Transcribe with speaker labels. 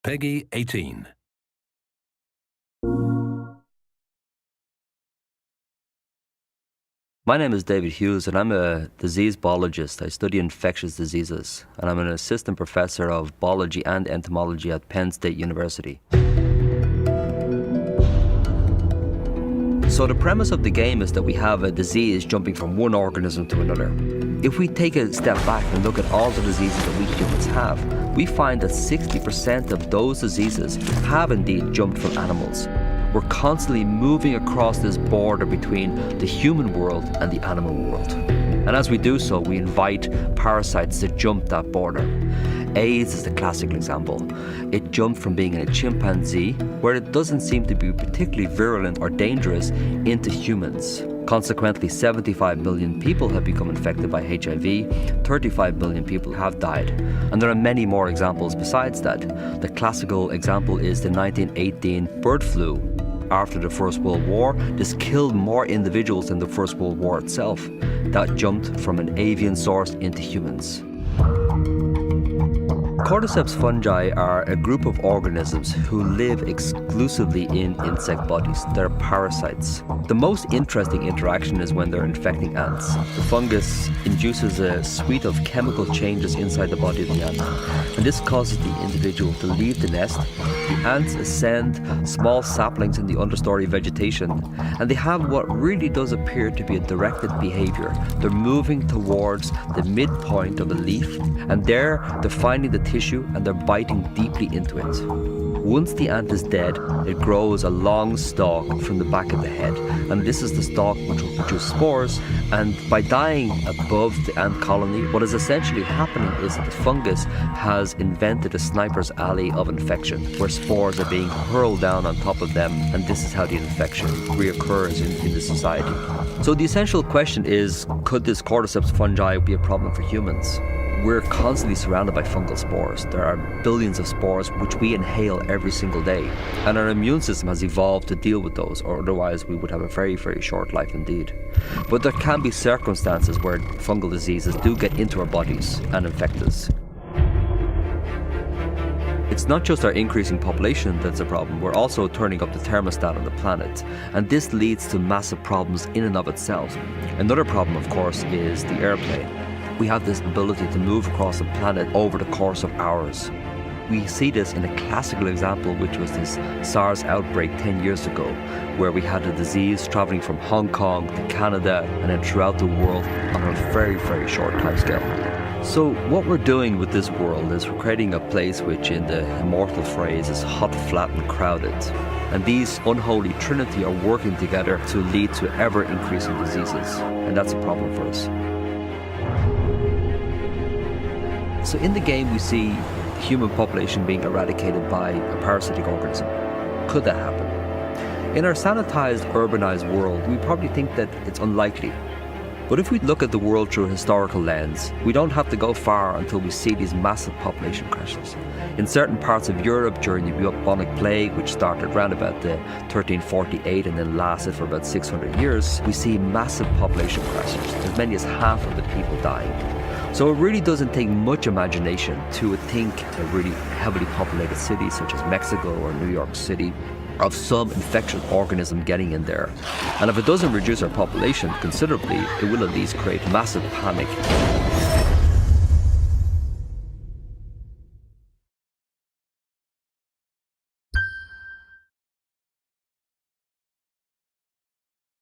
Speaker 1: Peggy 18.
Speaker 2: My name is David Hughes and I'm a disease biologist. I study infectious diseases and I'm an assistant professor of biology and entomology at Penn State University. So the premise of the game is that we have a disease jumping from one organism to another. If we take a step back and look at all the diseases that we humans have, we find that 60% of those diseases have indeed jumped from animals. We're constantly moving across this border between the human world and the animal world. And as we do so, we invite parasites to jump that border. AIDS is the classical example. It jumped from being in a chimpanzee, where it doesn't seem to be particularly virulent or dangerous, into humans. Consequently, 75 million people have become infected by HIV, 35 million people have died. And there are many more examples besides that. The classical example is the 1918 bird flu. After the First World War, this killed more individuals than the First World War itself. That jumped from an avian source into humans. Cordyceps fungi are a group of organisms who live exclusively in insect bodies. They're parasites. The most interesting interaction is when they're infecting ants. The fungus induces a suite of chemical changes inside the body of the ant, and this causes the individual to leave the nest. The ants ascend small saplings in the understory vegetation, and they have what really does appear to be a directed behavior. They're moving towards the midpoint of a leaf, and there they're finding the tissue and they're biting deeply into it. Once the ant is dead, it grows a long stalk from the back of the head, and this is the stalk which will produce spores. And by dying above the ant colony, what is essentially happening is that the fungus has invented a sniper's alley of infection, where spores are being hurled down on top of them, and this is how the infection reoccurs in the society. So the essential question is, could this cordyceps fungi be a problem for humans? We're constantly surrounded by fungal spores. There are billions of spores which we inhale every single day. And our immune system has evolved to deal with those, or otherwise we would have a very, very short life indeed. But there can be circumstances where fungal diseases do get into our bodies and infect us. It's not just our increasing population that's a problem, we're also turning up the thermostat on the planet, and this leads to massive problems in and of itself. Another problem, of course, is the airplane. We have this ability to move across the planet over the course of hours. We see this in a classical example, which was this SARS outbreak 10 years ago, where we had a disease traveling from Hong Kong to Canada and then throughout the world on a very, very short timescale. So what we're doing with this world is we're creating a place which, in the immortal phrase, is hot, flat and crowded. And these unholy trinity are working together to lead to ever-increasing diseases. And that's a problem for us. So in the game we see the human population being eradicated by a parasitic organism. Could that happen? In our sanitized, urbanized world, we probably think that it's unlikely. But if we look at the world through a historical lens, we don't have to go far until we see these massive population crashes. In certain parts of Europe during the bubonic plague, which started around about 1348 and then lasted for about 600 years, we see massive population crashes, as many as half of the people dying. So it really doesn't take much imagination to think a really heavily populated city such as Mexico or New York City of some infectious organism getting in there. And if it doesn't reduce our population considerably, it will at least create massive panic.